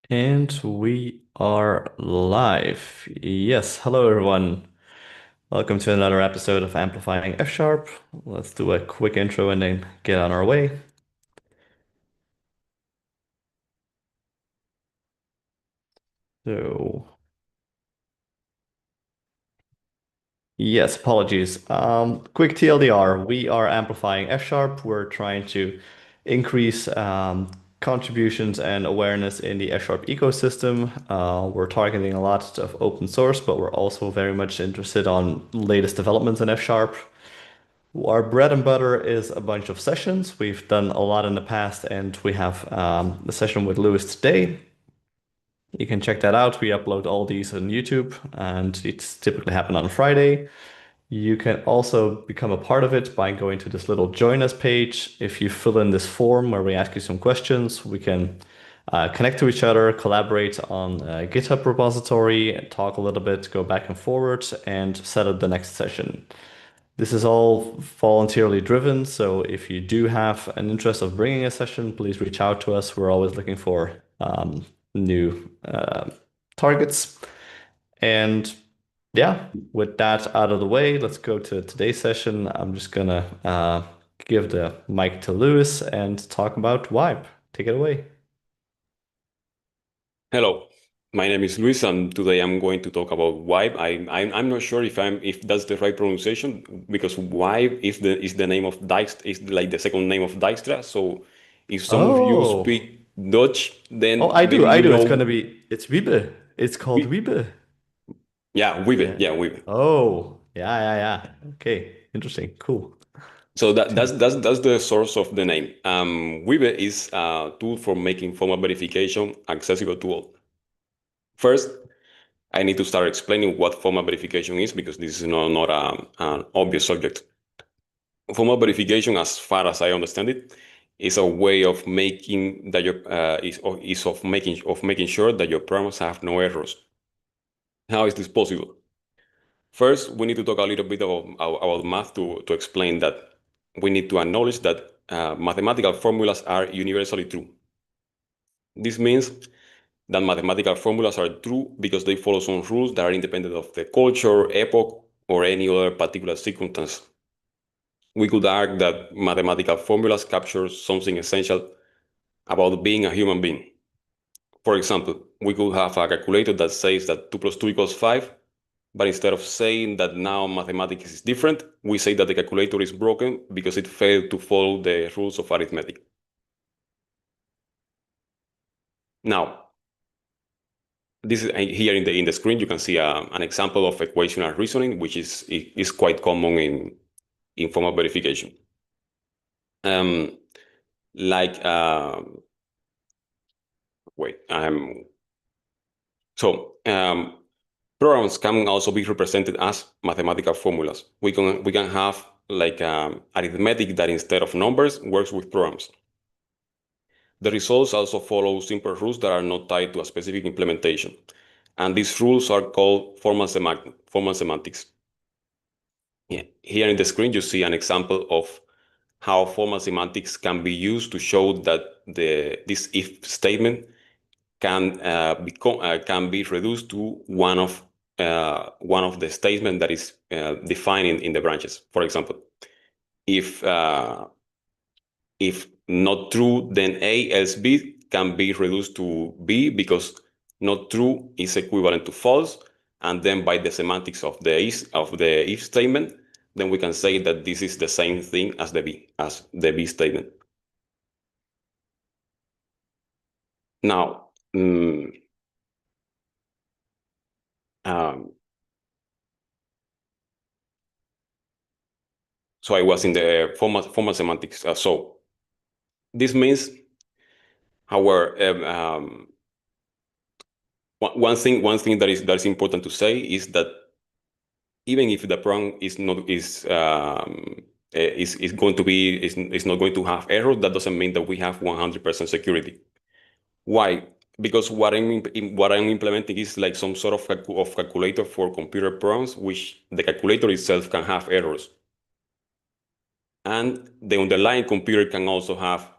And we are live. Yes, hello everyone. Welcome to another episode of Amplifying F Sharp. Let's do a quick intro and then get on our way. So, yes, apologies. Quick TLDR. We are amplifying F Sharp. We're trying to increase contributions and awareness in the F Sharp ecosystem. We're targeting a lot of open source, but we're also very much interested on latest developments in F Sharp. Our bread and butter is a bunch of sessions. We've done a lot in the past, and we have the session with Lewis today. You can check that out. We upload all these on YouTube, and it's typically happen on Friday. You can also become a part of it by going to this little join us page. If you fill in this form where we ask you some questions, we can connect to each other, collaborate on a GitHub repository, talk a little bit, go back and forward, and set up the next session. This is all voluntarily driven, so if you do have an interest of bringing a session, please reach out to us. We're always looking for new targets. And yeah, with that out of the way, let's go to today's session. I'm just gonna give the mic to Lewis and talk about Wybe. Take it away. Hello, my name is Luis, and today I'm going to talk about Wybe. I'm not sure if that's the right pronunciation because Wybe is the name of Dijkstra, is like the second name of Dijkstra. So if some of you Oh, speak Dutch, oh, then I do, maybe I you do. know It's Wybe. It's called we, Wybe. yeah, Wybe, Yeah. yeah, Wybe. Oh, yeah, yeah, yeah. Okay, interesting, cool. So that's the source of the name. Wybe is a tool for making formal verification accessible to all. First, I need to start explaining what formal verification is because this is not an obvious subject. Formal verification, as far as I understand it, is a way of making that your is of making sure that your programs have no errors. How is this possible? First, we need to talk a little bit about math to explain that we need to acknowledge that mathematical formulas are universally true. This means that mathematical formulas are true because they follow some rules that are independent of the culture, epoch, or any other particular circumstance. We could argue that mathematical formulas capture something essential about being a human being. For example, we could have a calculator that says that 2 plus 2 equals 5, but instead of saying that now mathematics is different, we say that the calculator is broken because it failed to follow the rules of arithmetic. Now, this is here in the screen, you can see an example of equational reasoning, which is quite common in formal verification. Um, like, wait, so programs can also be represented as mathematical formulas. We can have like arithmetic that instead of numbers works with programs. The results also follow simple rules that are not tied to a specific implementation. And these rules are called formal semantics. Yeah. Here in the screen, you see an example of how formal semantics can be used to show that this if statement can be reduced to one of the statements that is defined in the branches. For example, if if not true, then A else B can be reduced to B because not true is equivalent to false. And then by the semantics of the if statement, then we can say that this is the same thing as the B statement. Now, um, so I was in the formal semantics. So this means our one thing that is important to say is that even if the program is going to be is not going to have error, that doesn't mean that we have 100% security. Why? Because what I'm implementing is like some sort of calculator for computer programs, which the calculator itself can have errors, and the underlying computer can also have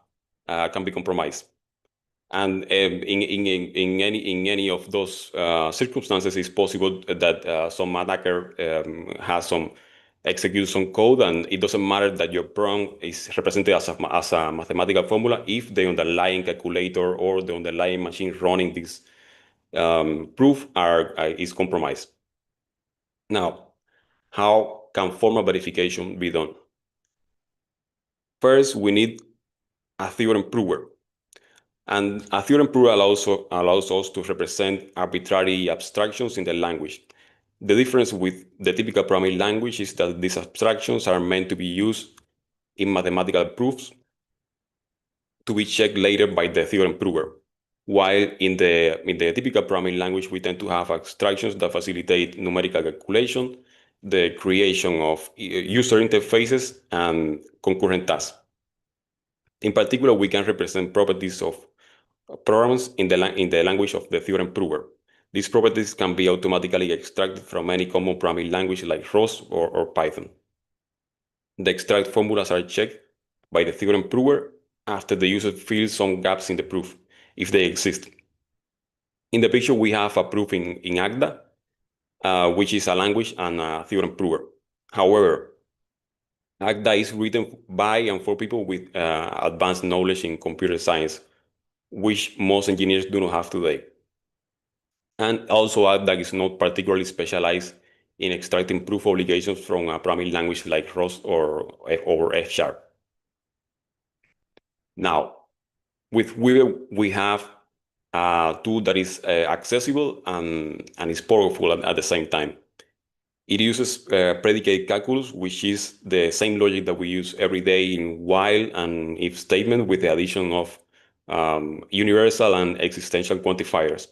can be compromised. And in any of those circumstances, it's possible that some attacker has some execute some code, and it doesn't matter that your program is represented as a mathematical formula if the underlying calculator or the underlying machine running this proof is compromised. Now, how can formal verification be done? First, we need a theorem prover. And a theorem prover allows us to represent arbitrary abstractions in the language. The difference with the typical programming language is that these abstractions are meant to be used in mathematical proofs to be checked later by the theorem prover. While in the typical programming language, we tend to have abstractions that facilitate numerical calculation, the creation of user interfaces, and concurrent tasks. In particular, we can represent properties of programs in the language of the theorem prover. These properties can be automatically extracted from any common programming language like Rust or Python. The extract formulas are checked by the theorem prover after the user fills some gaps in the proof, if they exist. In the picture, we have a proof in Agda, which is a language and a theorem prover. However, Agda is written by and for people with advanced knowledge in computer science, which most engineers do not have today. And also Agda is not particularly specialized in extracting proof obligations from a programming language like Rust or F Sharp. Now, with Wybe, we have a tool that is accessible and is powerful at the same time. It uses predicate calculus, which is the same logic that we use every day in while and if statement with the addition of universal and existential quantifiers.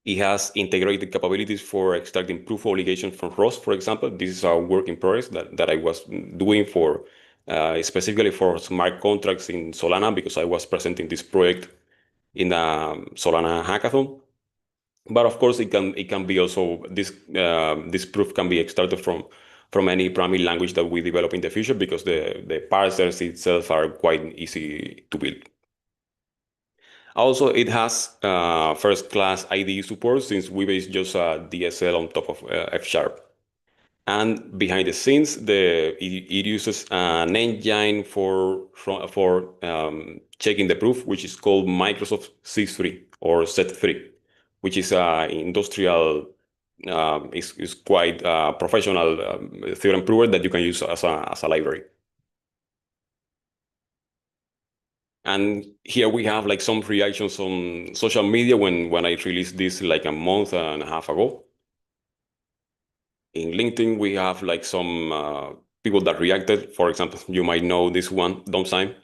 It has integrated capabilities for extracting proof obligations from Rust, for example. This is a work in progress that I was doing for specifically for smart contracts in Solana because I was presenting this project in a Solana hackathon. But of course, it can be also this proof can be extracted from any programming language that we develop in the future because the parsers itself are quite easy to build. Also, it has first-class IDE support since Wybe is just a DSL on top of F Sharp. And behind the scenes, it uses an engine for checking the proof, which is called Microsoft C3 or Z3, which is industrial, is quite professional theorem prover that you can use as a library. And here we have like some reactions on social media when I released this like a month and a half ago. In LinkedIn, we have like some people that reacted. For example, you might know this one, Domsime,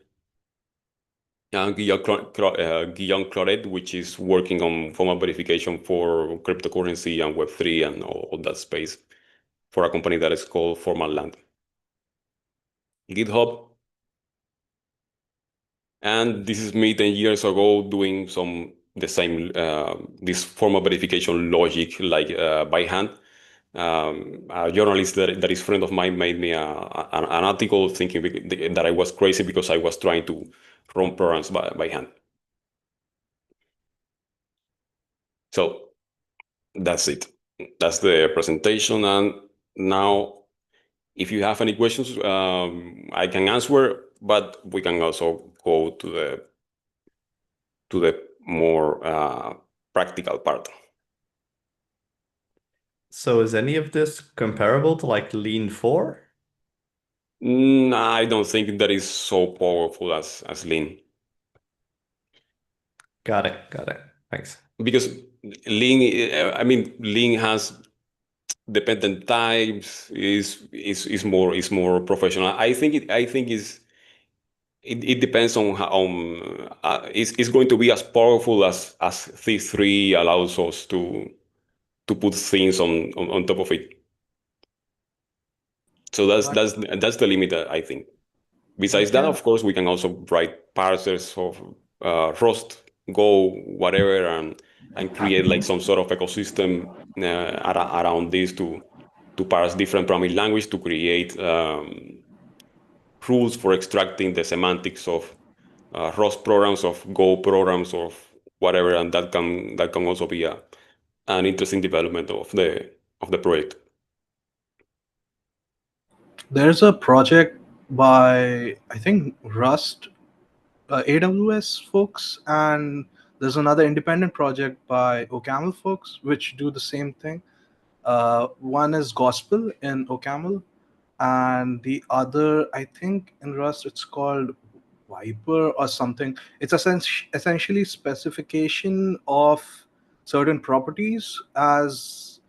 and Guillaume Claret, which is working on formal verification for cryptocurrency and Web3 and all that space for a company that is called Formal Land. GitHub, and this is me 10 years ago doing the same this formal verification logic like by hand. A journalist that is friend of mine made me an article thinking that I was crazy because I was trying to run programs by hand. So that's it. That's the presentation. And now, if you have any questions, I can answer, but we can also go to the more practical part. So is any of this comparable to like Lean 4? I don't think that is so powerful as Lean. Got it. Got it. Thanks. Because Lean has dependent types is more professional. I think it depends on how it's going to be as powerful as C3 allows us to put things on top of it. So that's the limit, I think. Why Besides that, can't of course, we can also write parsers of Rust, Go, whatever, and create like some sort of ecosystem around this to parse different programming language to create rules for extracting the semantics of Rust programs, of Go programs, of whatever, and that can also be an interesting development of the project. There's a project by, I think, Rust, AWS folks, and there's another independent project by OCaml folks which do the same thing. One is Gospel in OCaml, and the other, I think, in Rust, it's called Viper or something. It's essentially specification of certain properties as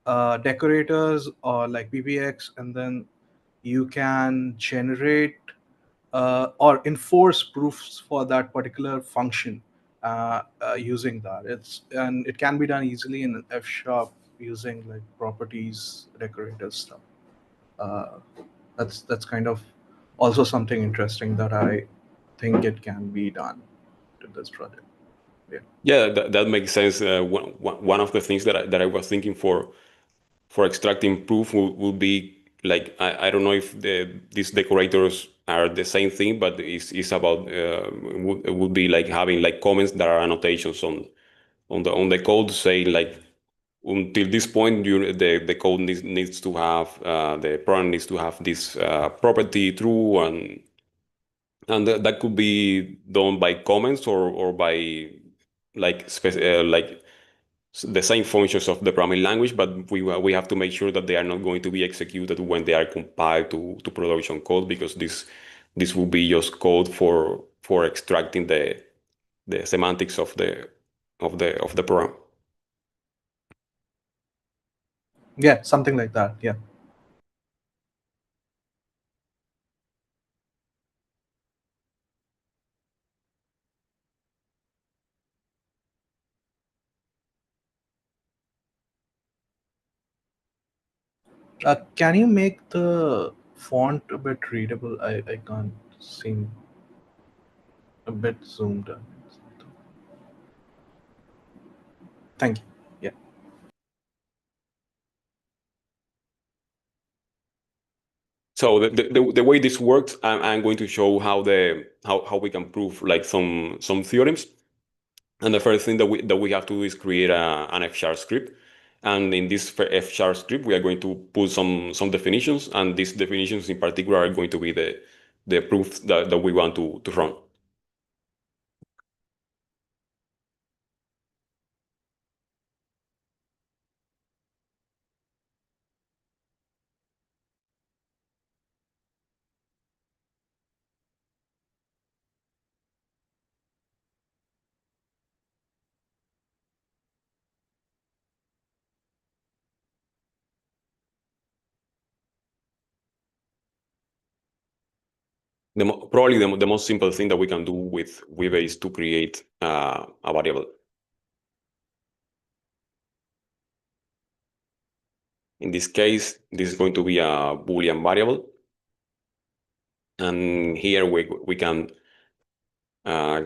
decorators or like PBX, and then you can generate or enforce proofs for that particular function using that. And it can be done easily in F sharp using like properties, decorators stuff. Uh, that's kind of also something interesting that I think it can be done to this project. Yeah. Yeah, that makes sense. One of the things that I was thinking for extracting proof will be like, I don't know if these decorators are the same thing, but it's about it would be like having like comments that are annotations on the code saying like, until this point the code needs to have the program needs to have this property true, and that could be done by comments or by like the same functions of the programming language, but we have to make sure that they are not going to be executed when they are compiled to production code, because this will be just code for extracting the semantics of the program. Yeah, something like that. Yeah. Can you make the font a bit readable? I can't seem a bit zoomed in. Thank you. Yeah. So the way this works, I'm going to show how we can prove like some theorems. And the first thing that we have to do is create an F# script. And in this F# script, we are going to put some definitions, and these definitions in particular are going to be the proofs that we want to run. Probably the most simple thing that we can do with Wybe is to create a variable. In this case, this is going to be a Boolean variable. And here we can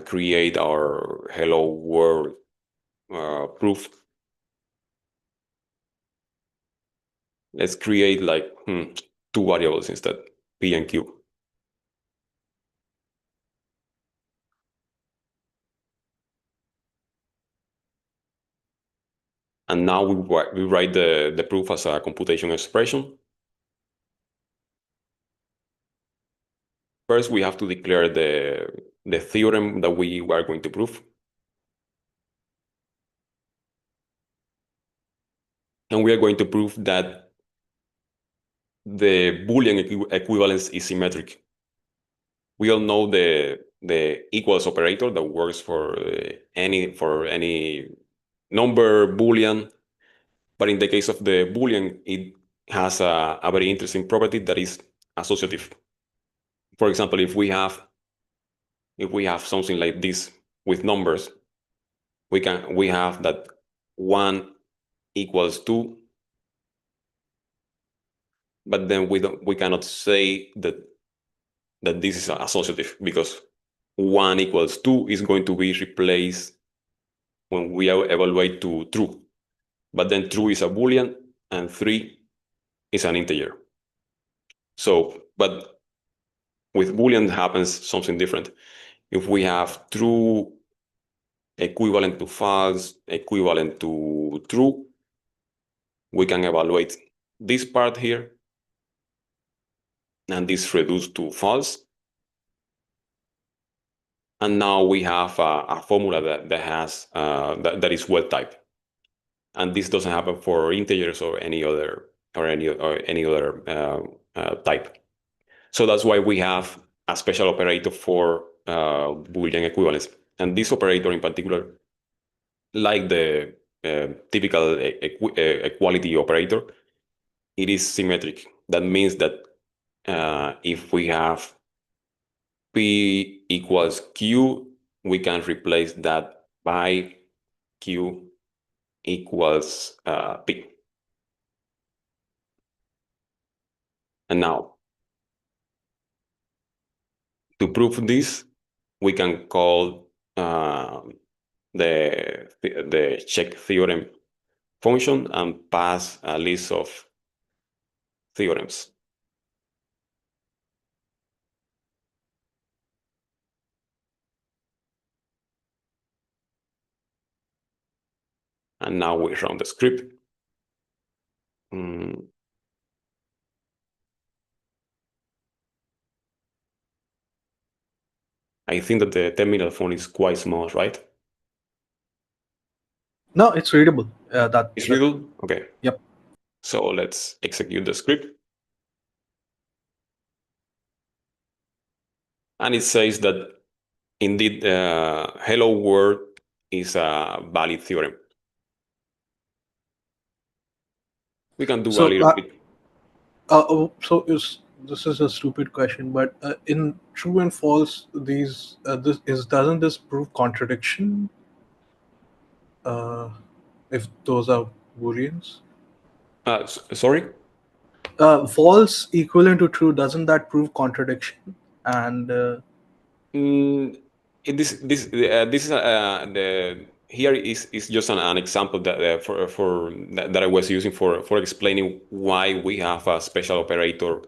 create our hello world proof. Let's create like two variables instead, P and Q. And now we write the proof as a computation expression. First, we have to declare the theorem that we are going to prove. And we are going to prove that the Boolean equivalence is symmetric. We all know the equals operator that works for any number Boolean, but in the case of the Boolean, it has a very interesting property that is associative. For example, if we have something like this with numbers, we have that 1 equals 2, but then we cannot say that this is associative, because 1 equals 2 is going to be replaced when we evaluate to true. But then true is a Boolean and 3 is an integer. So, but with Boolean happens something different. If we have true equivalent to false, equivalent to true, we can evaluate this part here, and this reduced to false. And now we have a formula that has that is well typed, and this doesn't happen for integers or any other type. So that's why we have a special operator for Boolean equivalence, and this operator in particular, like the typical equality operator, it is symmetric. That means that if we have P equals Q, we can replace that by Q equals P. And now, to prove this, we can call the check theorem function and pass a list of theorems. And now we run the script. I think that the terminal font is quite small, right? No, it's readable. It's readable? Okay. Yep. So let's execute the script. And it says that indeed hello world is a valid theorem. We can do a little bit. This is a stupid question, but in true and false, doesn't this prove contradiction? If those are booleans, Sorry? false equivalent to true, doesn't that prove contradiction? And This is the here is just an example that for that I was using for explaining why we have a special operator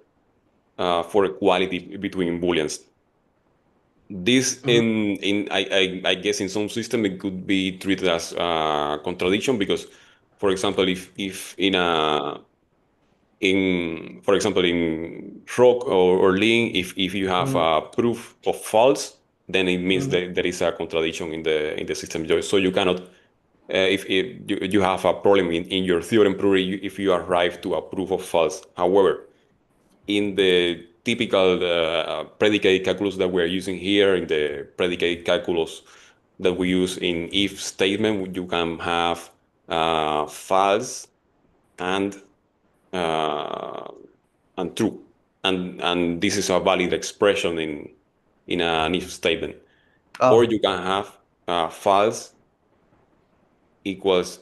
for equality between booleans. This in I guess in some system it could be treated as contradiction because, for example, if in for example in rock or Lean, if you have a proof of false, then it means that there is a contradiction in the system. So you cannot if you have a problem in your theorem proof if you arrive to a proof of false. However, in the typical predicate calculus that we're using here, in the predicate calculus that we use in if statement, you can have false and uh, true, and this is a valid expression in an if statement. Or you can have false equals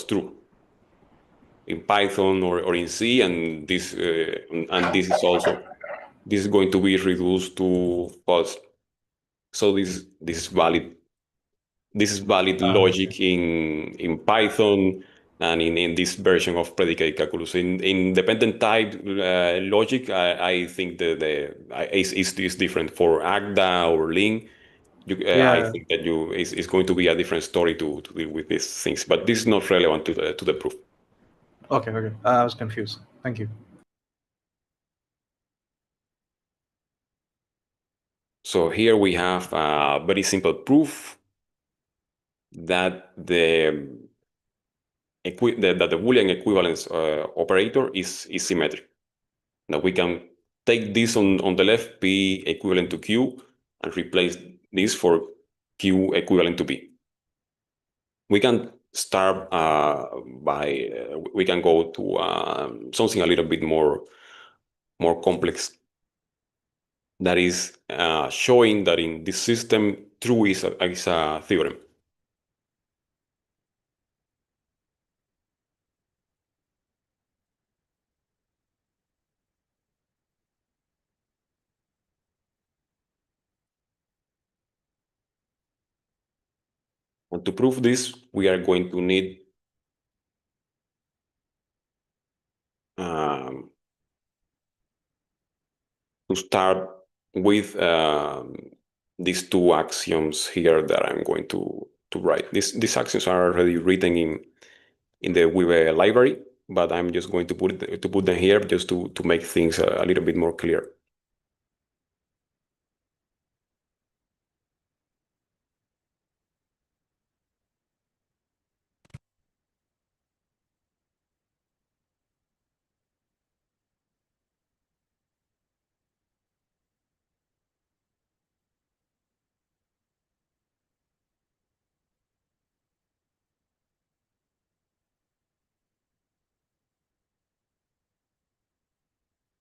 true in Python or in C, and this is also this is going to be reduced to false. So this is valid. This is valid logic in Python and in this version of predicate calculus. In dependent type logic, I think is different for Agda or Ling. I yeah. think that it's going to be a different story to deal with these things, but this is not relevant to the proof. Okay. I was confused. Thank you. So here we have a very simple proof that the Boolean equivalence operator is symmetric. Now we can take this on the left, P equivalent to Q, and replace this for Q equivalent to B. We can start we can go to something a little bit more complex. That is showing that in this system, true is a theorem. And to prove this, we are going to need to start with these two axioms here that I'm going to write. These axioms are already written in the Wybe library, but I'm just going to put them here just to make things a little bit more clear.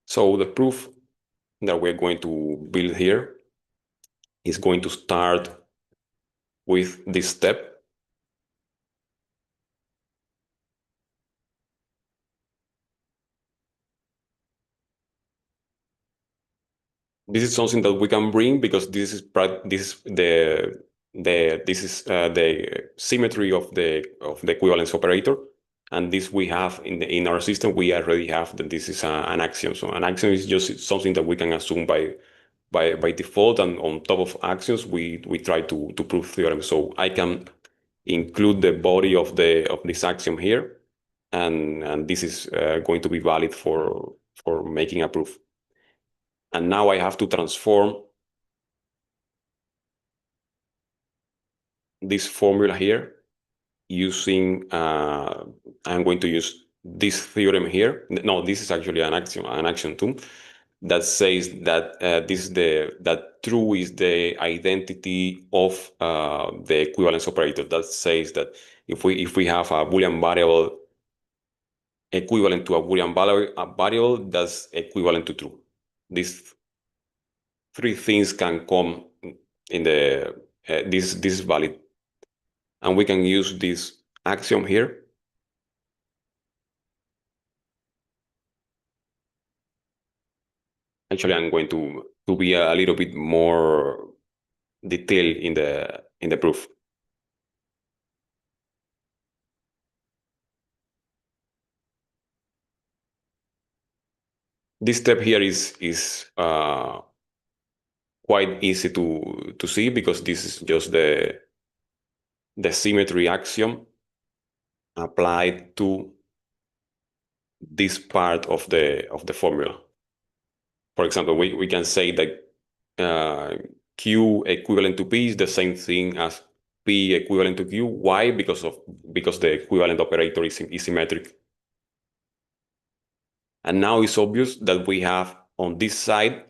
So the proof that we're going to build here is going to start with this step. This is something that we can bring because this is the symmetry of the equivalence operator, and this we have in our system. We already have that this is an axiom. So an axiom is just something that we can assume by default, and on top of axioms we try to prove theorems. So I can include the body of this axiom here, and this is going to be valid for making a proof. And now I have to transform this formula here using, I'm going to use this theorem here. No, this is actually an axiom too, that says that that true is the identity of the equivalence operator. That says that if we have a Boolean variable equivalent to a Boolean variable, that's equivalent to true. These three things can come in the this is valid, and we can use this axiom here. Actually, I'm going to be a little bit more detailed in the proof. This step here is quite easy to see because this is just the symmetry axiom applied to this part of the formula. For example, we can say that Q equivalent to P is the same thing as P equivalent to Q. Why? Because the equivalent operator is symmetric. And now it's obvious that we have on this side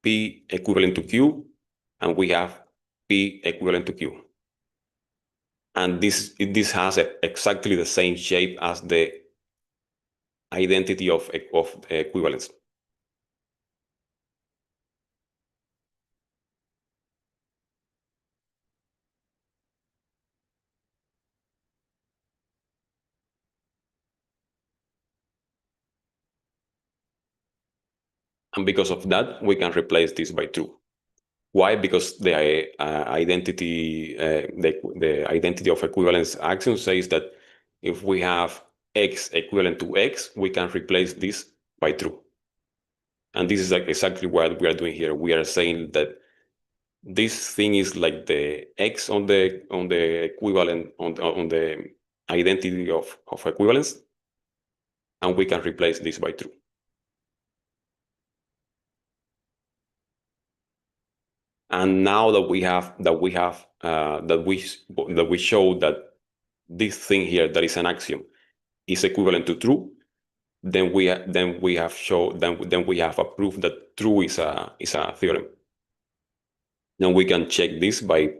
P equivalent to Q, and we have P equivalent to Q. And this has exactly the same shape as the identity of equivalence. And because of that, we can replace this by true. Why? Because the identity of equivalence axiom says that if we have x equivalent to x, we can replace this by true. And this is like exactly what we are doing here. We are saying that this thing is like the x on the equivalent on the identity of equivalence, and we can replace this by true. And now that we show that this thing here that is an axiom is equivalent to true, then we have a proof that true is a theorem. Then we can check this by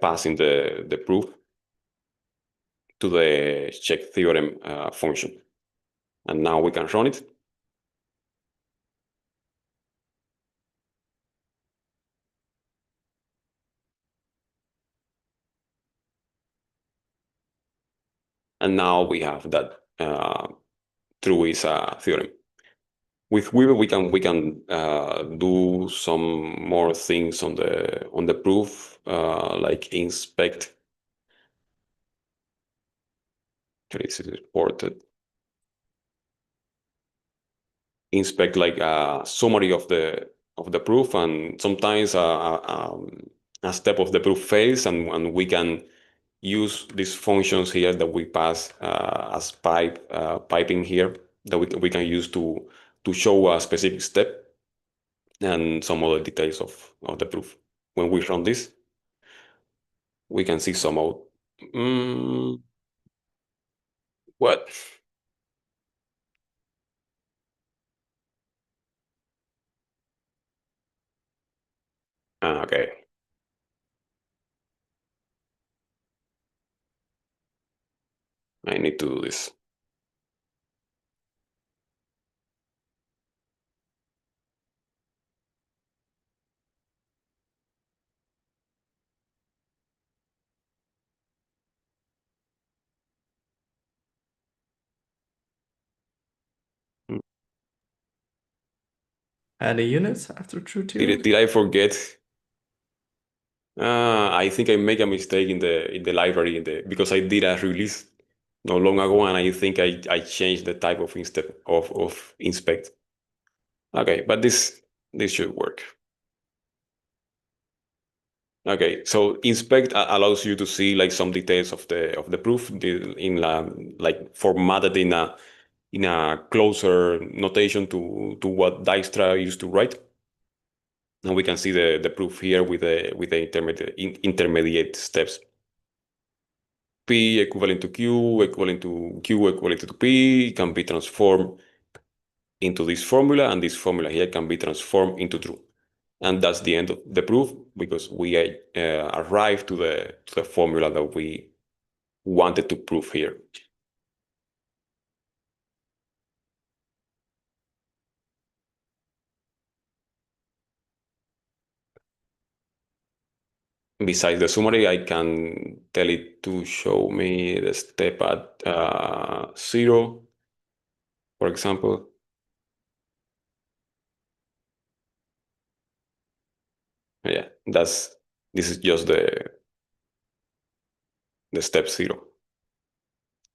passing the proof to the check theorem function. And now we can run it. And now we have that true is a theorem. With Wybe, we can do some more things on the proof, like inspect. This is reported. inspect like a summary of the proof, and sometimes a step of the proof fails, and we can use these functions here that we pass as piping here, that we can use to show a specific step and some other details of the proof. When we run this, we can see some out. What? Okay. I need to do this. Any units after true tier? Did I forget? I think I make a mistake in the library because I did a release not long ago, and I think I changed the type of inspect. Okay, but this should work. Okay, so inspect allows you to see like some details of the proof like formatted in a closer notation to what Dijkstra used to write. And we can see the proof here with the intermediate steps. P equivalent to Q equivalent to Q equivalent to P can be transformed into this formula, and this formula here can be transformed into true. And that's the end of the proof, because we arrived to the formula that we wanted to prove here. Besides the summary, I can tell it to show me the step at 0, for example. Yeah, this is just the step 0.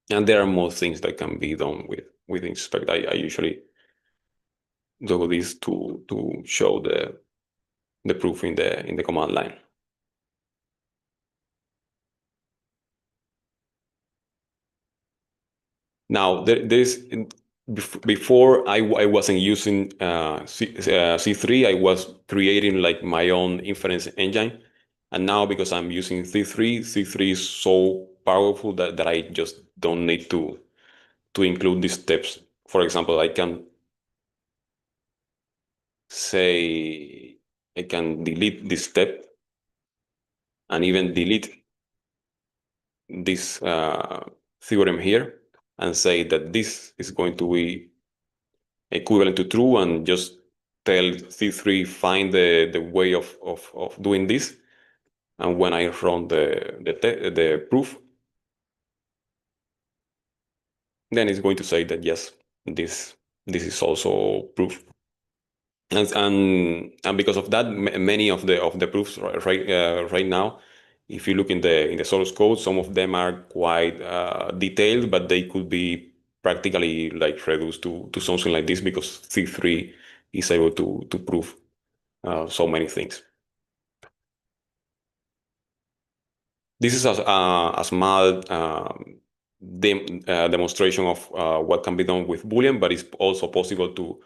And there are more things that can be done with inspect. I usually do this to show the proof in the command line. Now, before I wasn't using C3, I was creating like my own inference engine. And now, because I'm using C3 is so powerful that I just don't need to include these steps. For example, I can say I can delete this step and even delete this theorem here and say that this is going to be equivalent to true, and just tell C3 find the way of doing this. And when I run the proof, then it's going to say that yes, this is also proof. And because of that, many of the proofs right now, if you look in the source code, some of them are quite detailed, but they could be practically like reduced to something like this, because C3 is able to prove so many things. This is a small demonstration of what can be done with Boolean, but it's also possible to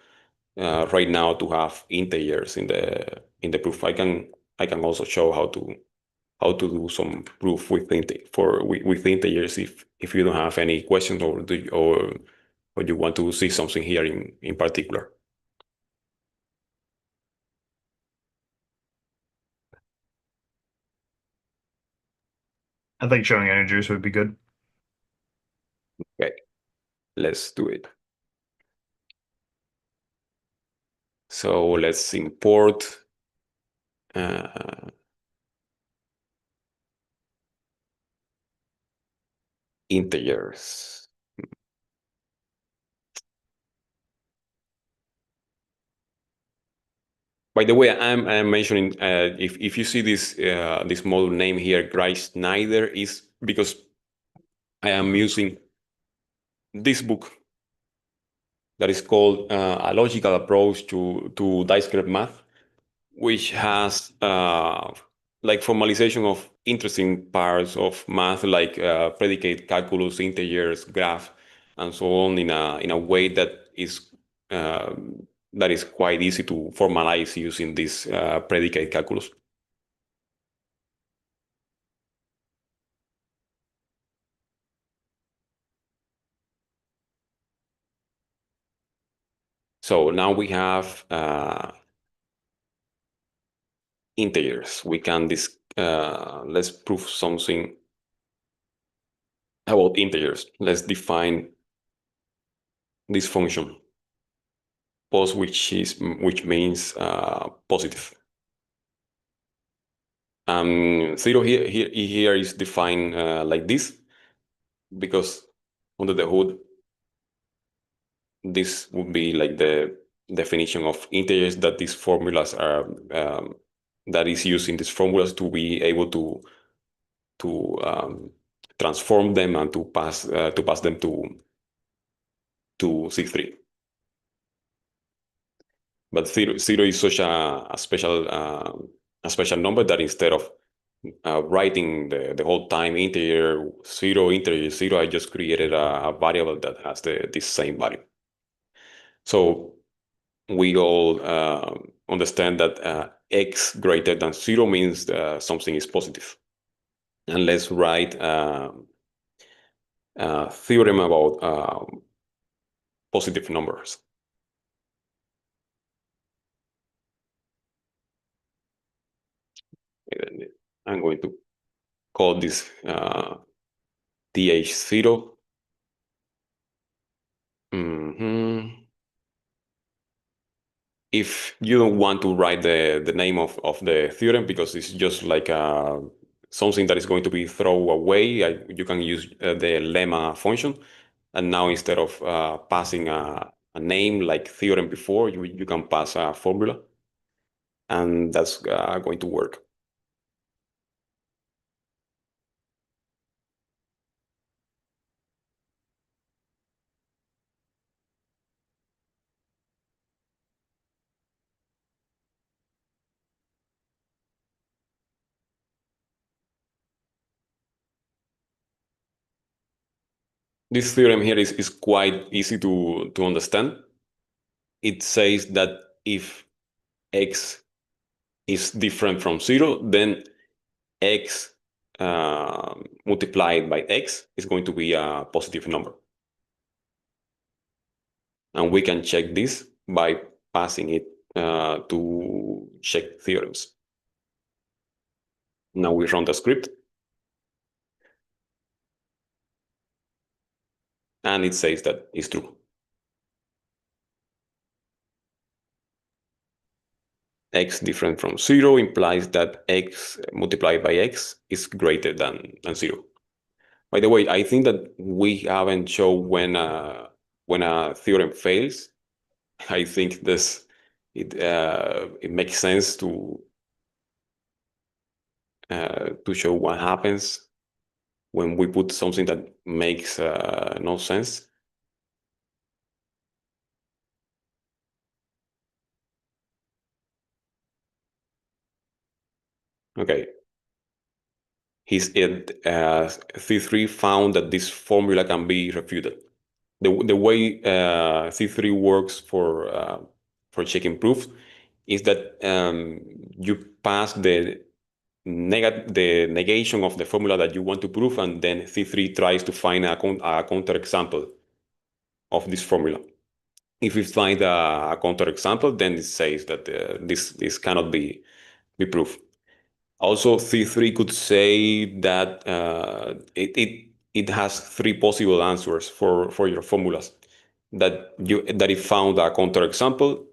right now to have integers in the proof. I can also show how to do some proof with integers if you don't have any questions, or you want to see something here in particular. I think showing integers would be good. Okay, let's do it. So let's import integers. By the way, I'm mentioning if you see this model name here, Grice Snyder, is because I am using this book that is called a logical approach to discrete math, which has like formalization of interesting parts of math, like predicate calculus, integers, graph, and so on, in a way uh, that is quite easy to formalize using this predicate calculus. So now we have integers. We can let's prove something about integers. Let's define this function pos, which means positive. Zero here is defined like this, because under the hood, this would be like the definition of integers that these formulas are that is used in these formulas to be able to transform them and to pass them to C3. But zero is such a special number that instead of writing the whole time integer zero, I just created a variable that has this same value. So we all understand that x greater than zero means something is positive. And let's write a theorem about positive numbers. I'm going to call this th0. If you don't want to write the name of the theorem, because it's just like something that is going to be thrown away, you can use the lemma function. And now instead of passing a name like theorem before, you can pass a formula. And that's going to work. This theorem here is quite easy to understand. It says that if x is different from zero, then x multiplied by x is going to be a positive number. And we can check this by passing it to check theorems. Now we run the script. And it says that it's true. X different from zero implies that x multiplied by x is greater than zero. By the way, I think that we haven't shown when a theorem fails. I think it makes sense to show what happens when we put something that makes no sense. Okay. C3 found that this formula can be refuted. The way C3 works for checking proofs is that you pass the negation of the formula that you want to prove, and then C3 tries to find a counterexample of this formula. If it finds a counterexample, then it says that this cannot be proved. Also, C3 could say that it has three possible answers for your formulas. That it found a counterexample,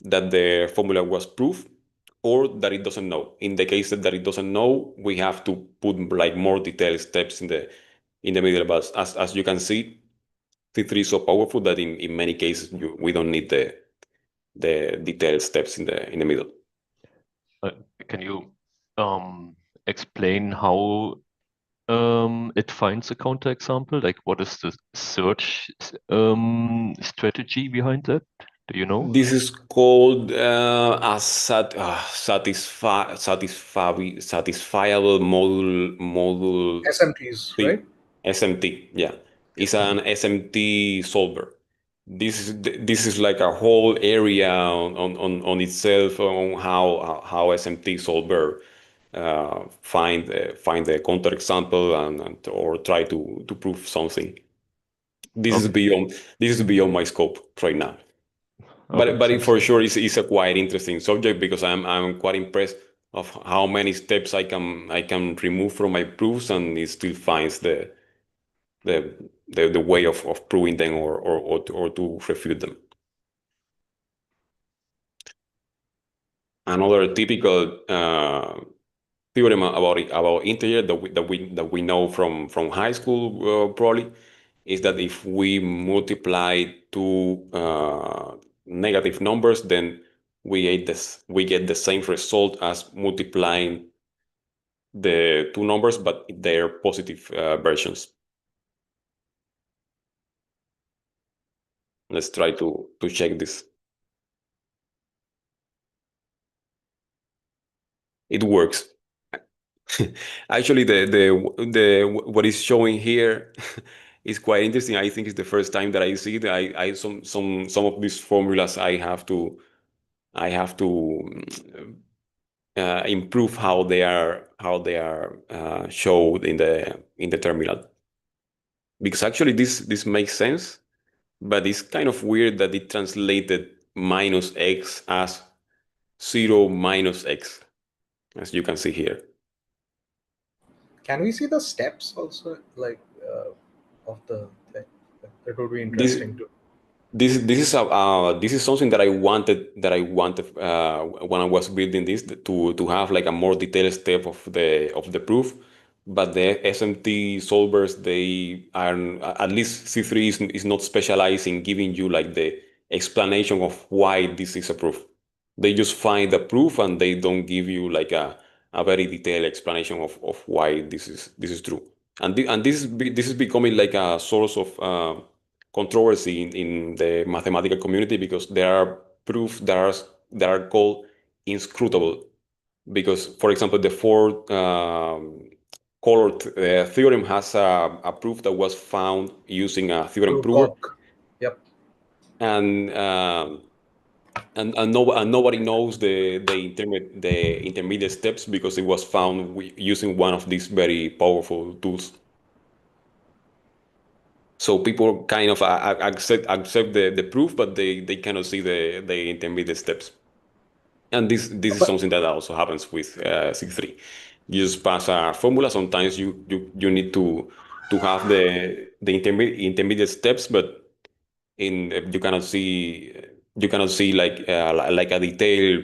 that the formula was proved, or that it doesn't know. In the case that it doesn't know, we have to put like more detailed steps in the middle. But as you can see, C3 is so powerful that in many cases we don't need the detailed steps in the middle. Can you explain how It finds a counterexample. Like, what is the search strategy behind that? Do you know? This is called a satisfiable module SMTs, thing. right? SMT, yeah. It's Mhm. an SMT solver. This is like a whole area on itself on how SMT solver find the counterexample and or try to prove something. This is Okay. beyond this is beyond my scope right now. Okay, But it thanks. for sure is a quite interesting subject because I'm quite impressed of how many steps I can remove from my proofs and it still finds the the way of proving them or to refute them. Another typical theorem about integer that we know from high school probably is that if we multiply two negative numbers, then we get the same result as multiplying the two numbers, but their positive versions. Let's try to check this. It works. Actually, the what is showing here is quite interesting. I think it's the first time that I see that I some of these formulas I have to improve how they are showed in the terminal, because actually this makes sense, but it's kind of weird that it translated minus x as 0 minus x, as you can see here. Can we see the steps also, like of the thing? That would be This interesting too. this is something that I wanted when I was building this to have like a more detailed step of the proof, but the SMT solvers, they are, at least C3 is not specialized in giving you like the explanation of why this is a proof. They just find the proof and they don't give you like a very detailed explanation of why this is true. And this is becoming like a source of controversy in the mathematical community, because there are proofs that are called inscrutable. Because, for example, the four colored theorem has a proof that was found using a theorem Through prover, Cork. Yep. and nobody knows the intermediate steps because it was found using one of these very powerful tools. So people kind of accept the proof, but they cannot see the intermediate steps. And this is But something that also happens with C3. You just pass a formula. Sometimes you need to have the intermediate steps, but in you cannot see like a detailed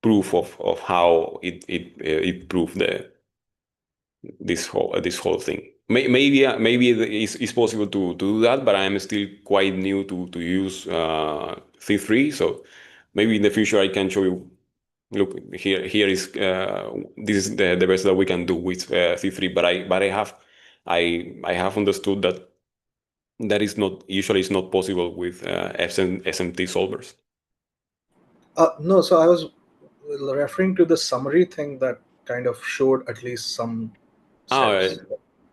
proof of how it proved this whole thing. Maybe it's possible to do that, but I'm still quite new to use C3. So maybe in the future I can show you. Look, here is this is the best that we can do with C3. But I have understood that is not usually it's not possible with SMT solvers. no, so I was referring to the summary thing that kind of showed at least some Ah, steps.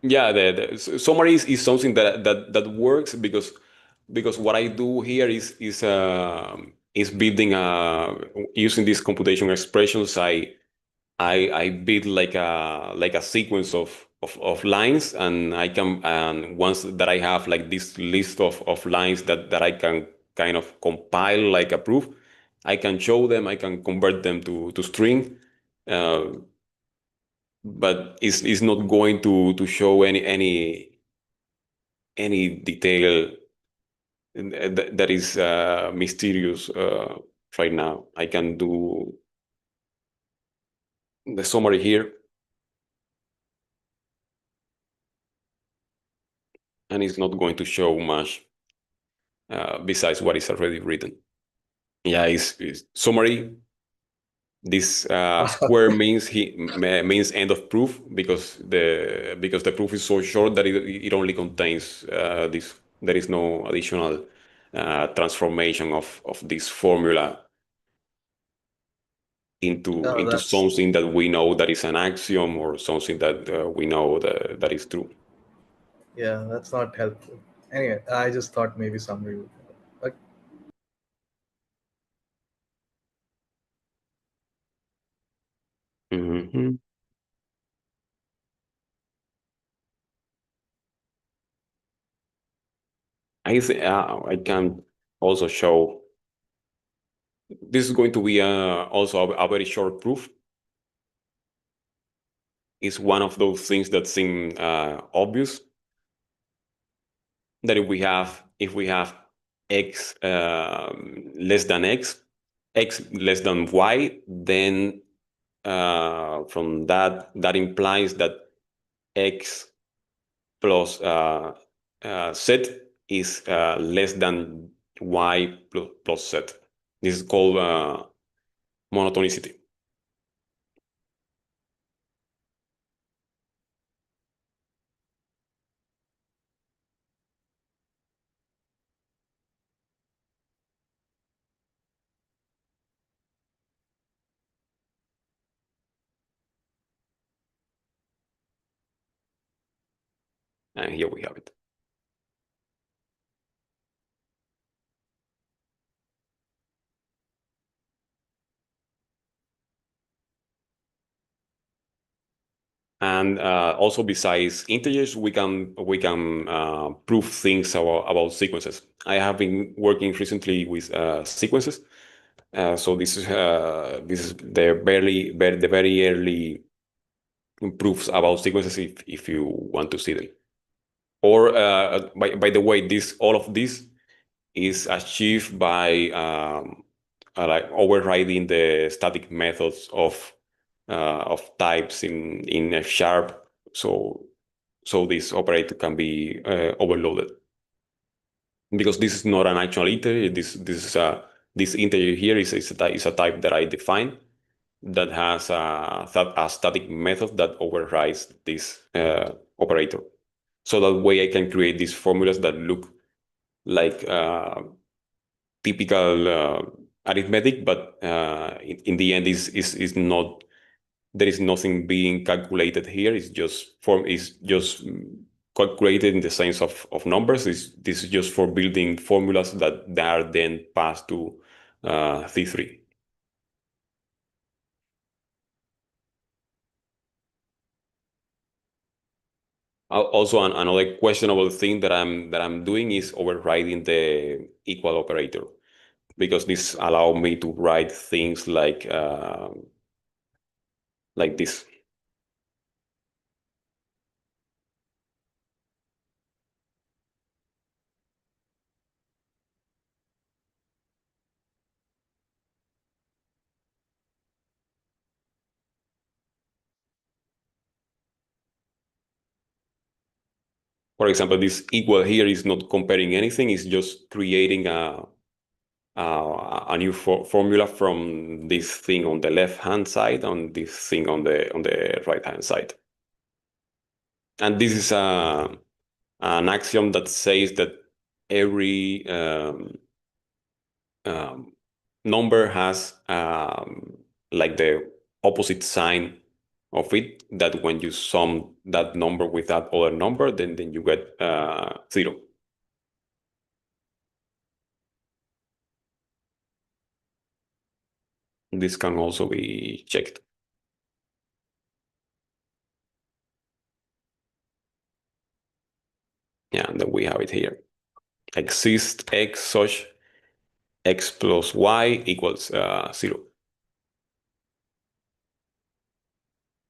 yeah, the summary is something that works because what I do here is building using these computation expressions. I build like a sequence of lines, and I can, and once that I have like this list of lines that I can kind of compile like a proof, I can show them, I can convert them to string. Uh, but it's not going to show any detail that is mysterious right now. I can do the summary here, and it's not going to show much besides what is already written. Yeah, it's summary. This square means end of proof because the proof is so short that it only contains this. There is no additional transformation of this formula Oh, into that's something that we know that is an axiom or something that we know that is true. yeah, that's not helpful. Anyway, I just thought maybe somebody would. But Mhm. I can also show this is going to be also a very short proof. It's one of those things that seem obvious that if we have x less than x less than y, then from that implies that x plus z is less than y plus z. This is called monotonicity. And here we have it. And also, besides integers, we can prove things about sequences. I have been working recently with sequences, so this is the very early proofs about sequences if you want to see them. Or by the way, this all of this is achieved by like overriding the static methods of types in F sharp. So this operator can be overloaded because this is not an actual integer. This integer here is a type that I define that has a static method that overrides this operator. So that way I can create these formulas that look like typical arithmetic, but in the end is not. There is nothing being calculated here. It's just calculated in the sense of numbers. This is just for building formulas that are then passed to C3. Also, another questionable thing that I'm doing is overriding the equal operator because this allow me to write things like this. For example, this equal here is not comparing anything. It's just creating a new formula from this thing on the left hand side on this thing on the right hand side. And this is an axiom that says that every um, number has like the opposite sign of it, that when you sum that number with that other number, then you get 0. This can also be checked. Yeah, and then we have it here. Exist x such x plus y equals 0.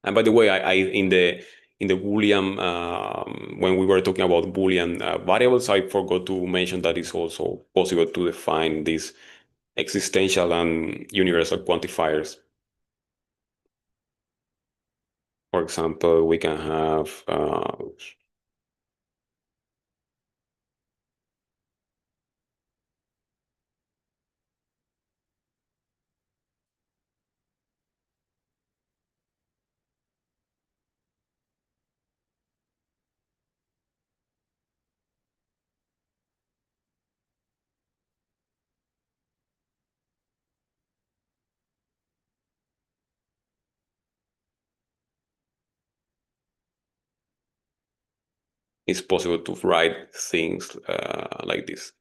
And by the way, I in the Boolean when we were talking about Boolean variables, I forgot to mention that it's also possible to define these existential and universal quantifiers. For example, we can have it's possible to write things like this.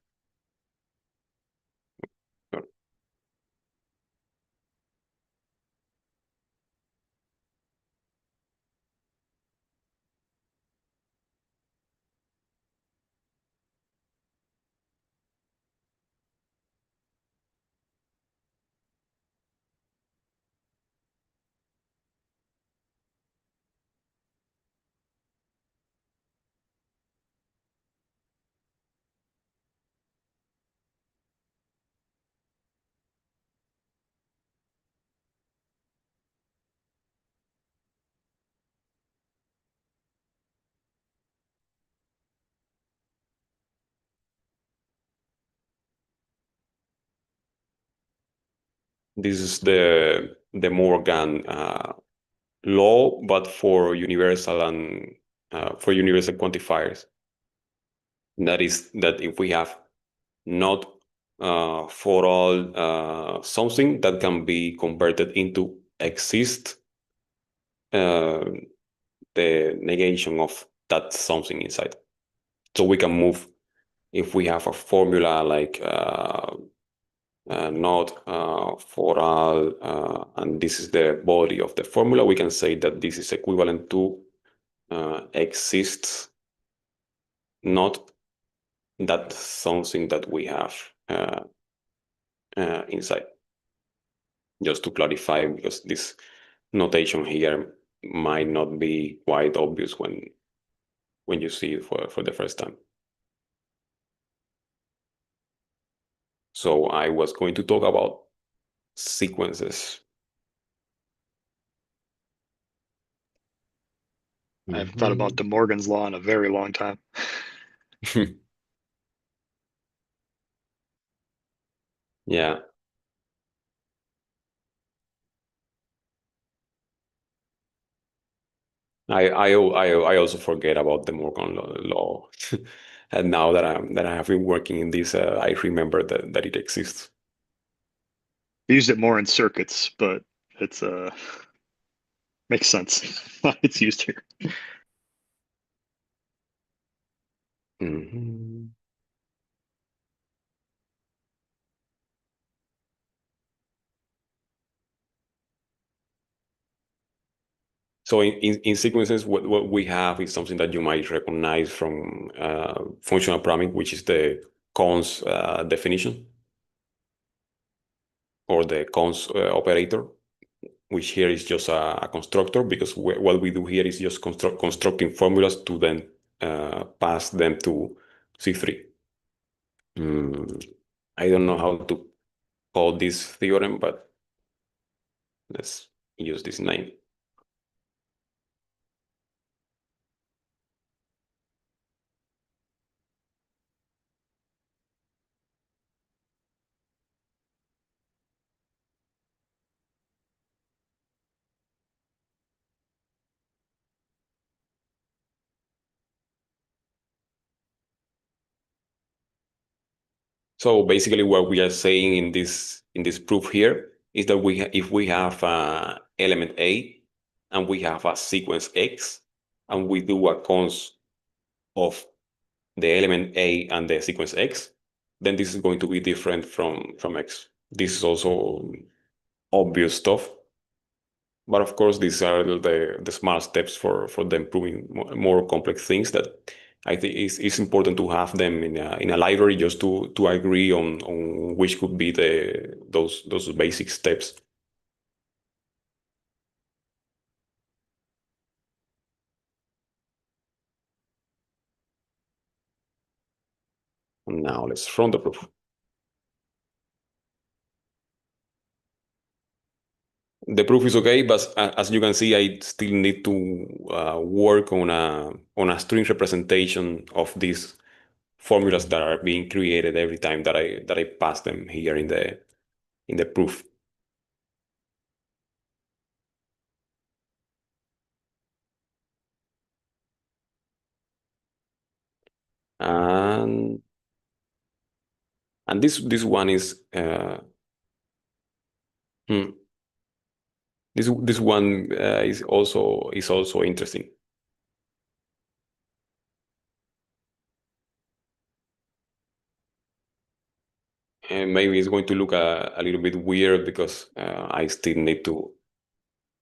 This is the Morgan law, but for universal and for universal quantifiers. That is that if we have not for all something that can be converted into exist, the negation of that something inside. So we can move if we have a formula like not for all, and this is the body of the formula, we can say that this is equivalent to exists not that something that we have inside. Just to clarify, because this notation here might not be quite obvious when you see it for the first time. So I was going to talk about sequences. I've thought about De Morgan's law in a very long time. Yeah. I also forget about the Morgan law. And now that I have been working in this, I remember that it exists. I used it more in circuits, but it's makes sense why it's used here. Mhm. So in sequences, what we have is something that you might recognize from functional programming, which is the cons definition or the cons operator, which here is just a constructor, because what we do here is just constructing formulas to then pass them to C3. I don't know how to call this theorem, but let's use this name. So basically, what we are saying in this proof here is that if we have element A and we have a sequence X, and we do a cons of the element A and the sequence X, then this is going to be different from X. This is also obvious stuff, but of course, these are the small steps for them proving more complex things that I think it's important to have them in a library just to agree on which could be those basic steps. Now let's run the proof. The proof is okay, but as you can see, I still need to work on a string representation of these formulas that are being created every time that I pass them here in the proof. And this one is hmm, this one, is also interesting. And maybe it's going to look a little bit weird because I still need to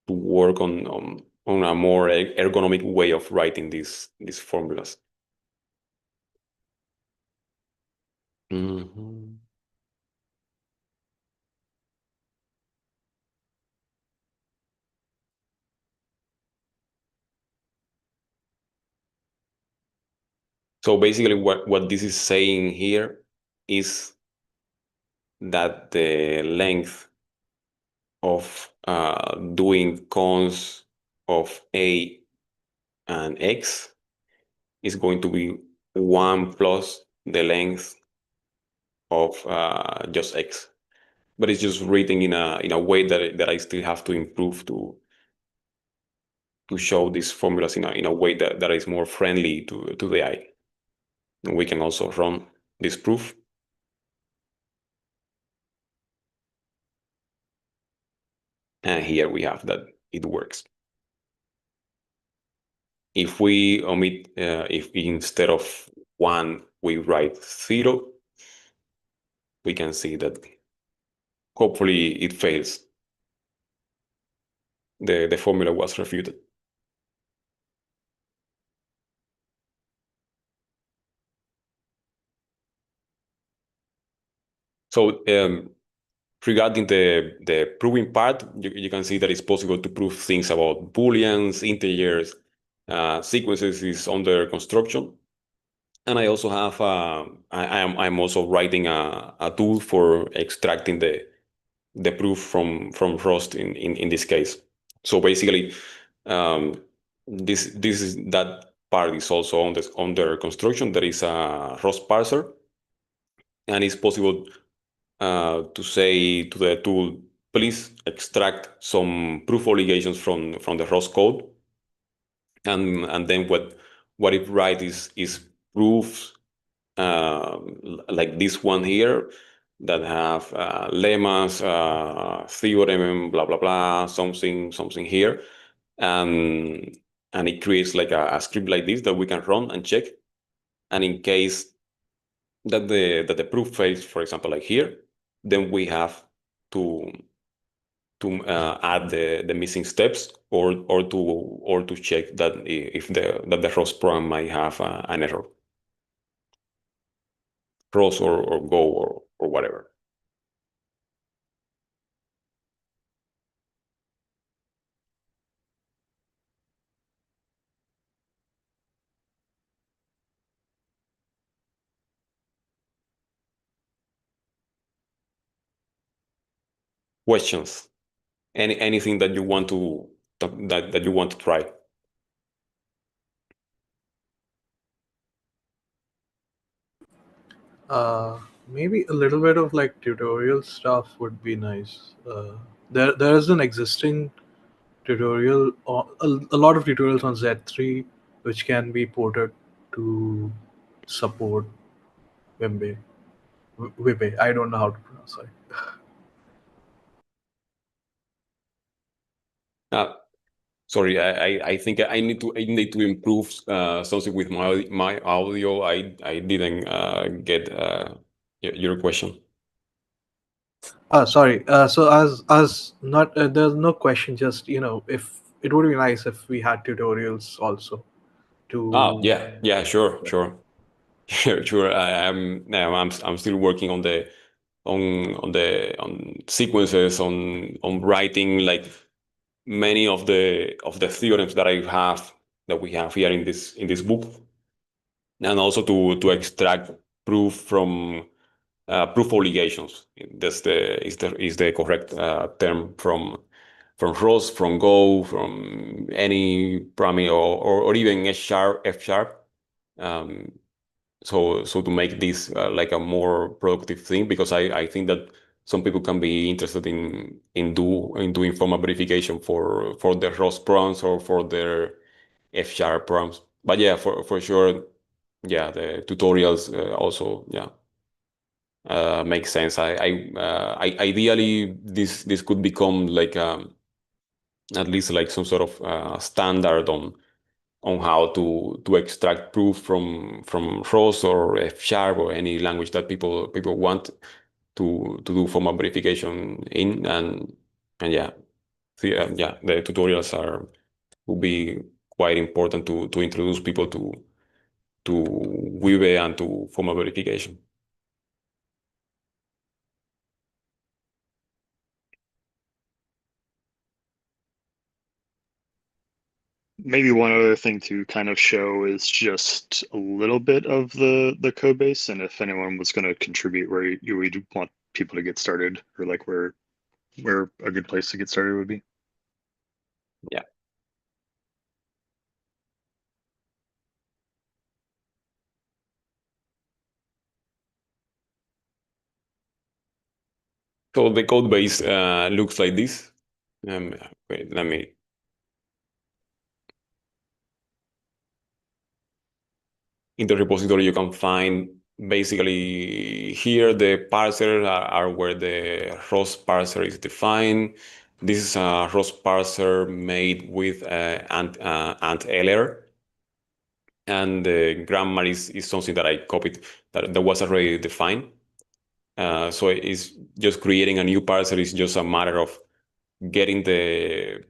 work on a more ergonomic way of writing these formulas. Mhm. So basically what this is saying here is that the length of doing cons of A and X is going to be 1 plus the length of just X. But it's just written in a way that I still have to improve to show these formulas in a way that is more friendly to the eye. And we can also run this proof. And here we have that it works. If we omit, if instead of 1, we write 0, we can see that hopefully it fails. The formula was refuted. So regarding the proving part, you can see that it's possible to prove things about booleans, integers, sequences is under construction. And I also have I'm also writing a tool for extracting the proof from Rust in this case. So basically, um, this is that part is also under construction. There is a Rust parser, and it's possible to say to the tool, please extract some proof obligations from the Rust code, and then what it writes is proofs like this one here that have lemmas, theorem, blah blah blah, something here, and it creates like a script like this that we can run and check, and in case that the proof fails, for example, like here, then we have to add the missing steps or to check that if the Rust program might have an error, Rust or Go or whatever. Questions? Anything that you want that you want to try? Maybe a little bit of like tutorial stuff would be nice. There is an existing tutorial, or a lot of tutorials on Z3, which can be ported to support Wybe. Wybe. I don't know how to pronounce it. Uh, Sorry, I think I need to improve something with my audio. I didn't get your question. Sorry. So as not there's no question. Just if it would be nice if we had tutorials also Oh to. yeah, sure. Sure. I'm still working on sequences on writing like many of the theorems that we have here in this book, and also to extract proof from proof obligations. That's the correct term from Rust, from Go, from any programming or even F sharp. Um, so to make this like a more productive thing, because I think that some people can be interested in doing formal verification for their Rust programs or for their F-sharp programs. But yeah, for sure, yeah, the tutorials also make sense. Ideally this could become like at least like some sort of standard on how to extract proof from Rust or F sharp or any language that people want. to do formal verification in, and yeah, the tutorials will be quite important to introduce people to Wybe and to formal verification. Maybe one other thing to kind of show is just a little bit of the code base, and if anyone was going to contribute, where you would want people to get started, or like where a good place to get started would be. Yeah. So the code base looks like this. Wait, let me. In the repository, you can find basically here the parsers are where the ROS parser is defined. This is a ROS parser made with AntLR. And the grammar is something that I copied that was already defined. So it's just creating a new parser is just a matter of getting the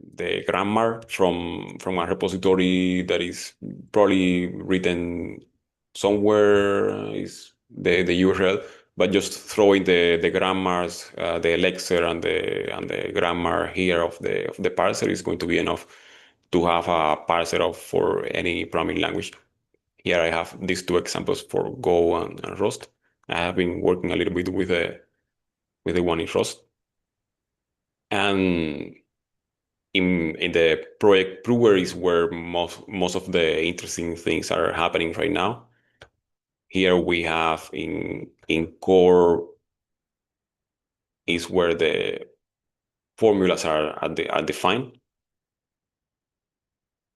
grammar from a repository that is probably written somewhere is the URL, but just throwing the grammars, the lexer and the grammar here of the parser is going to be enough to have a parser of for any programming language. Here I have these two examples for Go and Rust. I have been working a little bit with the one in Rust. And in the project Prover is where most of the interesting things are happening right now. Here we have in core is where the formulas are defined.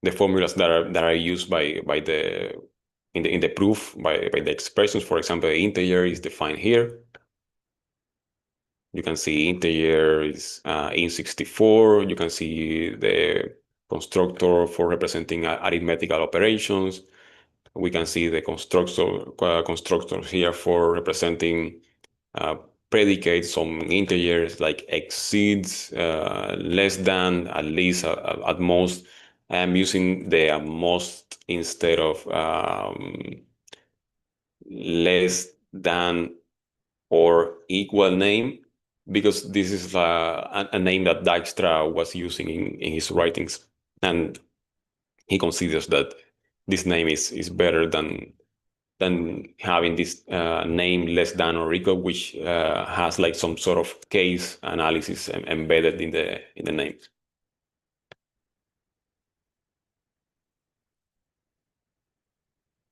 The formulas that are used by the in the proof by the expressions. For example, the integer is defined here. You can see integer is int64. You can see the constructor for representing arithmetical operations. We can see the constructors here for representing uh, predicates, some integers like exceeds, less than, at least, at most. I'm using the at most instead of less than or equal name, because this is a name that Dijkstra was using in his writings. And he considers that this name is better than having this name less than or equal, which has like some sort of case analysis embedded in the name.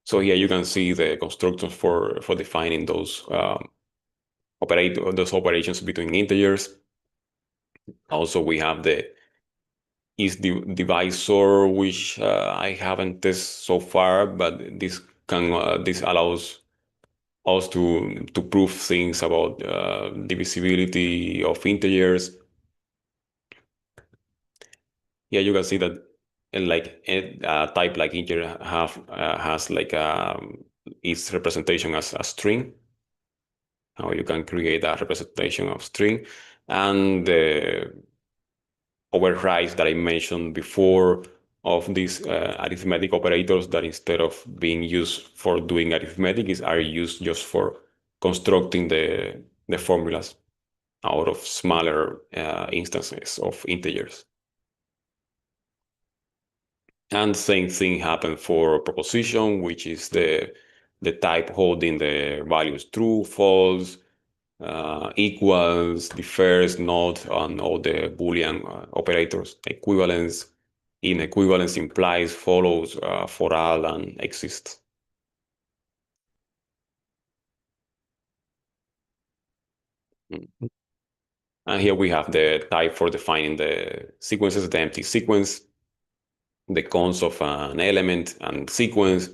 So here you can see the constructors for defining those those operations between integers. Also, we have the is the divisor, which I haven't tested so far, but this allows us to prove things about divisibility of integers. Yeah, you can see that like a type like integer has like its representation as a string. How you can create a representation of string, and the overrides that I mentioned before of these arithmetic operators that instead of being used for doing arithmetic are used just for constructing the formulas out of smaller instances of integers. And same thing happened for proposition, which is the type holding the values true, false, equals, differs, not, and all the Boolean operators. Equivalence, inequivalence implies, follows, for all, and exists. Mm. And here we have the type for defining the sequences, the empty sequence, the cons of an element and sequence,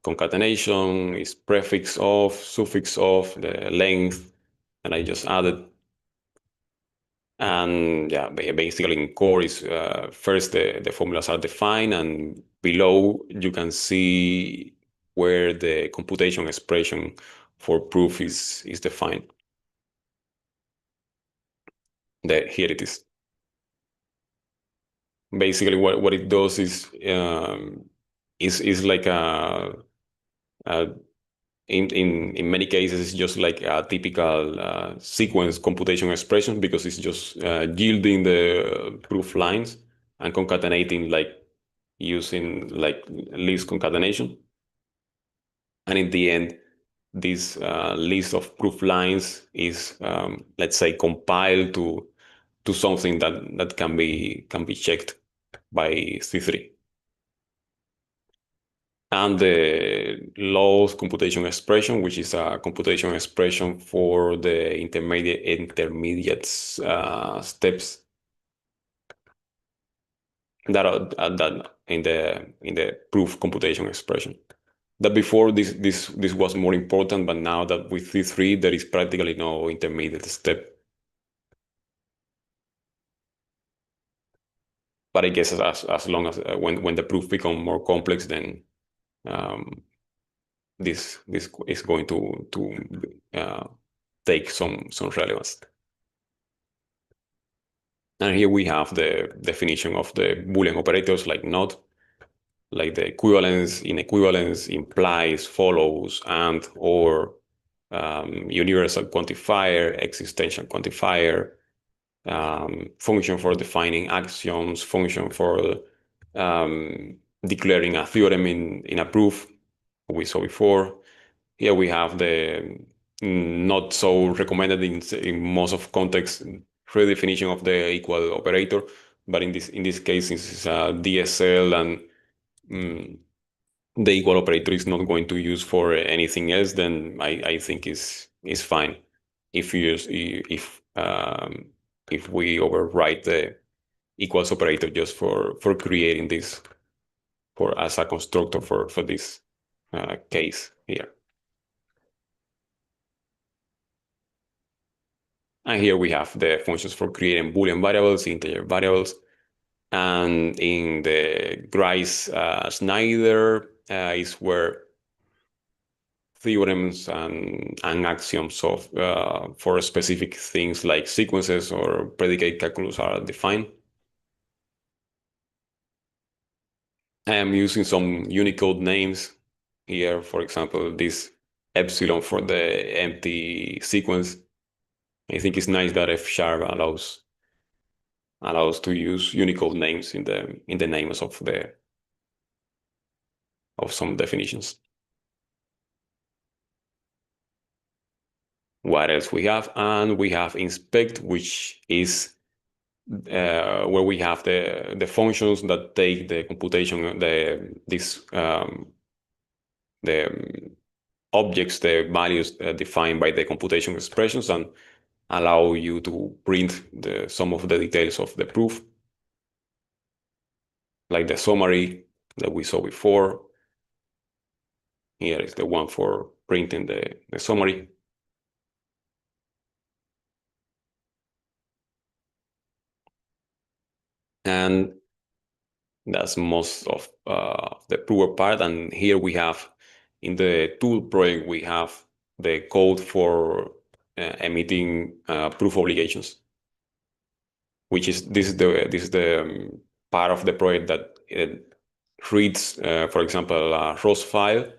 concatenation is prefix of, suffix of, the length, and I just added. And yeah, basically in core is first the formulas are defined, and below you can see where the computation expression for proof is defined. Here it is. Basically, what it does is like a in many cases it's just like a typical sequence computation expression, because it's just yielding the proof lines and concatenating, like using like list concatenation. And in the end, this list of proof lines is, let's say, compiled to something that can be checked by C3. And the lowest computation expression, which is a computation expression for the intermediate steps that are that in the proof computation expression. That before this was more important, but now that with C3 there is practically no intermediate step. But I guess as long as when the proof become more complex, then um, this is going to take some relevance. And here we have the definition of the Boolean operators, like not, like the equivalence, inequivalence, implies, follows, and, or, universal quantifier, existential quantifier, function for defining axioms, function for declaring a theorem in a proof we saw before. Here we have the not so recommended in most of contexts redefinition of the equal operator, but in this case, since it's a DSL and the equal operator is not going to use for anything else, then I think is fine. If you use if we overwrite the equals operator just for creating this for as a constructor for this case here. And here we have the functions for creating Boolean variables, integer variables. And in the Grice-Snyder is where theorems and axioms of for specific things like sequences or predicate calculus are defined. I am using some Unicode names here. For example, this epsilon for the empty sequence. I think it's nice that F# allows to use Unicode names in the names of some definitions. What else we have? And we have inspect, which is where we have the functions that take the computation, the objects, the values defined by the computation expressions, and allow you to print some of the details of the proof, like the summary that we saw before. Here is the one for printing the summary. And that's most of the prover part. And here we have, in the tool project, we have the code for emitting proof obligations, which is this is the part of the project that it reads, for example, a ROS file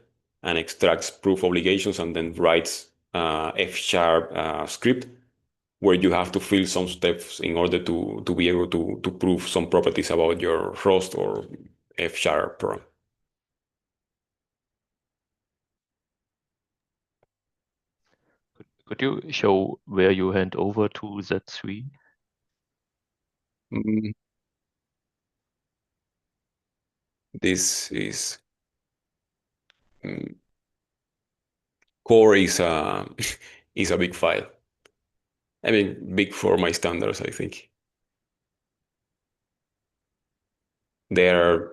and extracts proof obligations, and then writes F# script where you have to fill some steps in order to be able to prove some properties about your Rust or F# program. Could you show where you hand over to Z3? This is core is a is a big file. I mean, big for my standards, I think. There,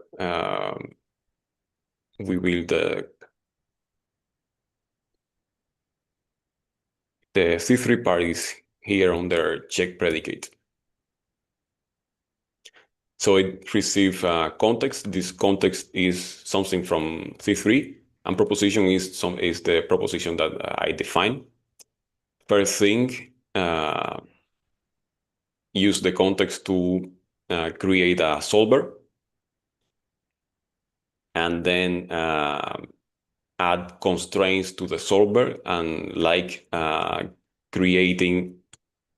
we build the C3 part is here on their check predicate. So it receives context. This context is something from C3, and proposition is the proposition that I define. First thing, use the context to create a solver, and then add constraints to the solver, and like creating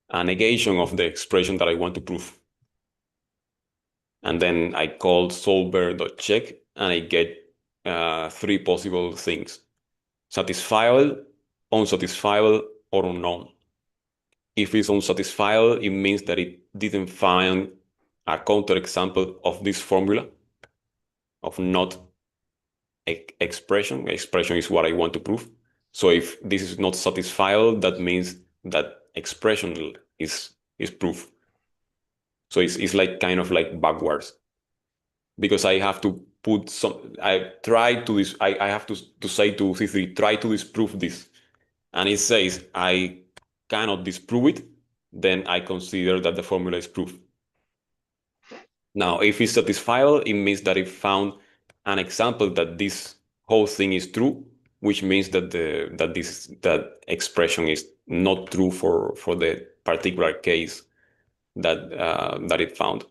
a negation of the expression that I want to prove. And then I call solver.check, and I get three possible things: satisfiable, unsatisfiable, or unknown. If it's unsatisfiable, it means that it didn't find a counterexample of this formula of not expression. Expression is what I want to prove. So if this is not satisfiable, that means that expression is proof. So it's like kind of like backwards, because I have to put some. I try to this. I have to say to C3, try to disprove this, and it says I cannot disprove it. Then I consider that the formula is proof. Now, if it's satisfiable, it means that it found an example that this whole thing is true, which means that that expression is not true for the particular case that it found.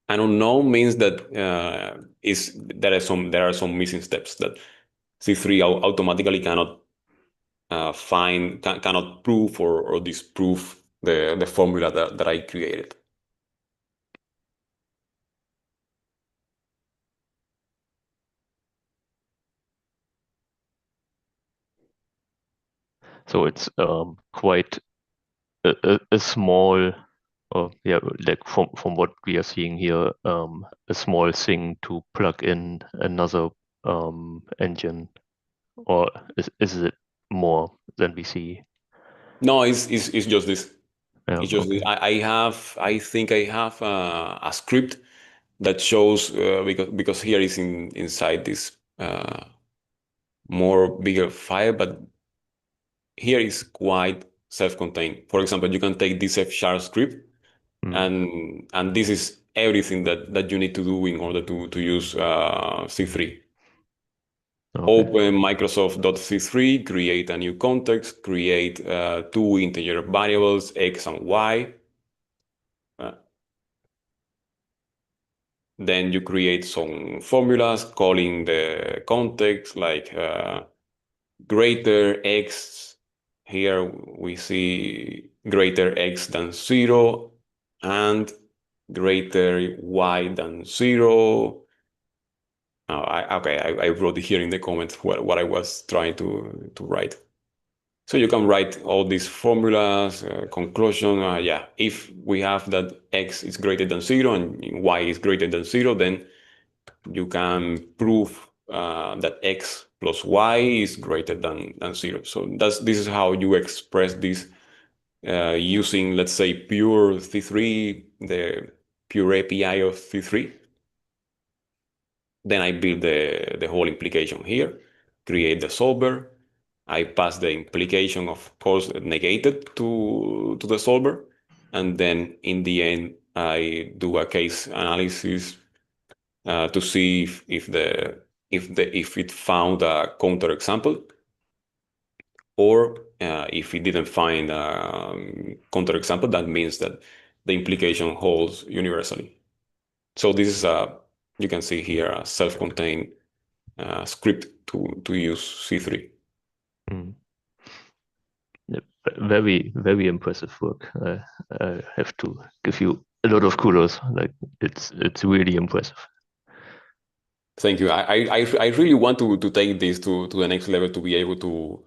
An unknown means that there are some missing steps that C3 automatically cannot cannot prove or disprove the formula that I created. So it's quite a small, yeah, like from what we are seeing here, a small thing to plug in another engine, or is it more than we see? No, it's just this. Yeah, It's just okay. I think I have a script that shows because here is inside this more bigger file, but here is quite self-contained. For example, you can take this F# script, and this is everything that you need to do in order to use C3. Okay. Open Microsoft.c3, create a new context, create two integer variables, x and y. Then you create some formulas calling the context, like greater x. Here we see greater x than 0 and greater y than 0. I wrote it here in the comments what I was trying to write. So you can write all these formulas, conclusion. Yeah, if we have that x is greater than 0 and y is greater than 0, then you can prove that x plus y is greater than 0. So this is how you express this using, let's say, pure C3, the pure API of C3. Then I build the whole implication here, create the solver. I pass the implication, of course, negated to the solver. And then in the end, I do a case analysis to see if it found a counterexample, or if it didn't find a counterexample, that means that the implication holds universally. So this is you can see here a self-contained script to use C3. Yeah, very, very impressive work. I have to give you a lot of kudos. Like it's really impressive. Thank you. I really want to take this to the next level, to be able to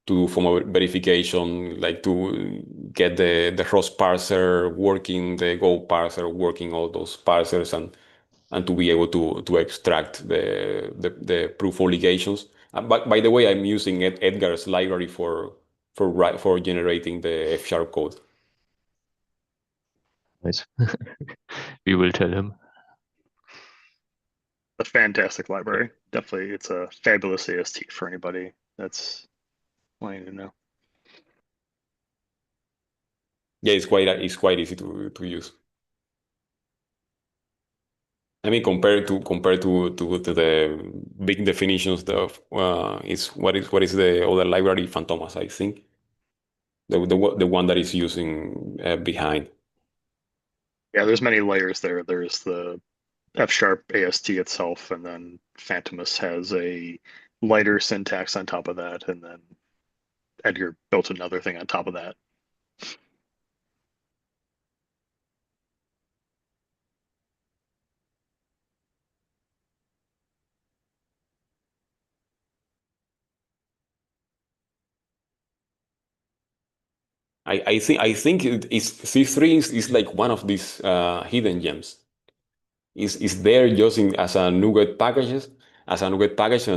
do formal verification, like to get the ROS parser working, the Go parser working, all those parsers, and to be able to extract the proof obligations. But by the way, I'm using Edgar's library for generating the F# code. Nice. We will tell him. A fantastic library. Definitely, it's a fabulous AST for anybody that's wanting to know. Yeah, it's quite easy to use. I mean, compared to the big definitions of is what is the other library, Fantomas, I think. the one that is using behind. Yeah, there's many layers there. There's the F sharp AST itself, and then Phantomus has a lighter syntax on top of that, and then Edgar built another thing on top of that. I think it's C3 is like one of these hidden gems. Is there just as a NuGet packages, as a NuGet package,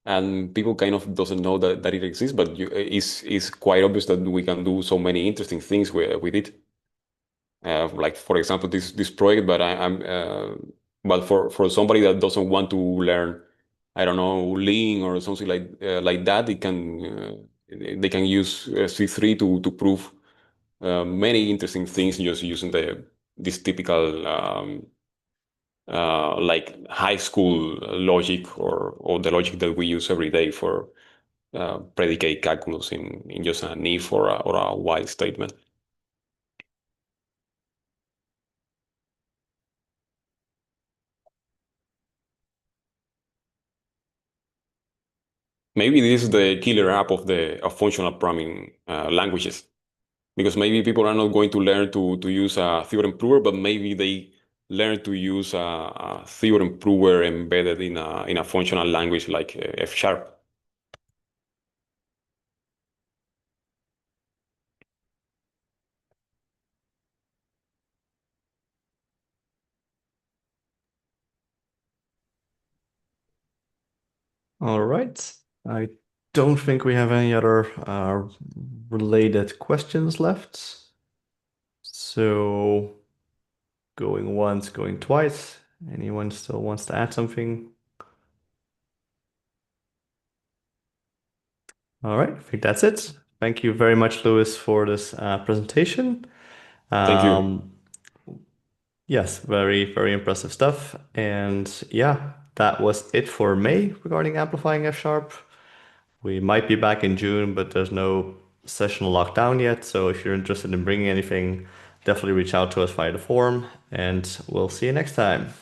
and people kind of doesn't know that it exists, but it's quite obvious that we can do so many interesting things with it. Like for example, this project, but but for somebody that doesn't want to learn, I don't know, Lean or something like that, they can use C3 to prove many interesting things just using this typical like high school logic or the logic that we use every day for predicate calculus in just an if or a while statement. Maybe this is the killer app of functional programming languages, because maybe people are not going to learn to use a theorem prover, but maybe they learn to use a theorem prover embedded in a functional language like F sharp. All right. I don't think we have any other related questions left. So going once, going twice. Anyone still wants to add something? All right, I think that's it. Thank you very much, Lewis, for this presentation. Thank you. Yes, very, very impressive stuff. And yeah, that was it for May regarding amplifying F sharp. We might be back in June, but there's no session locked down yet. So if you're interested in bringing anything, definitely reach out to us via the forum, and we'll see you next time.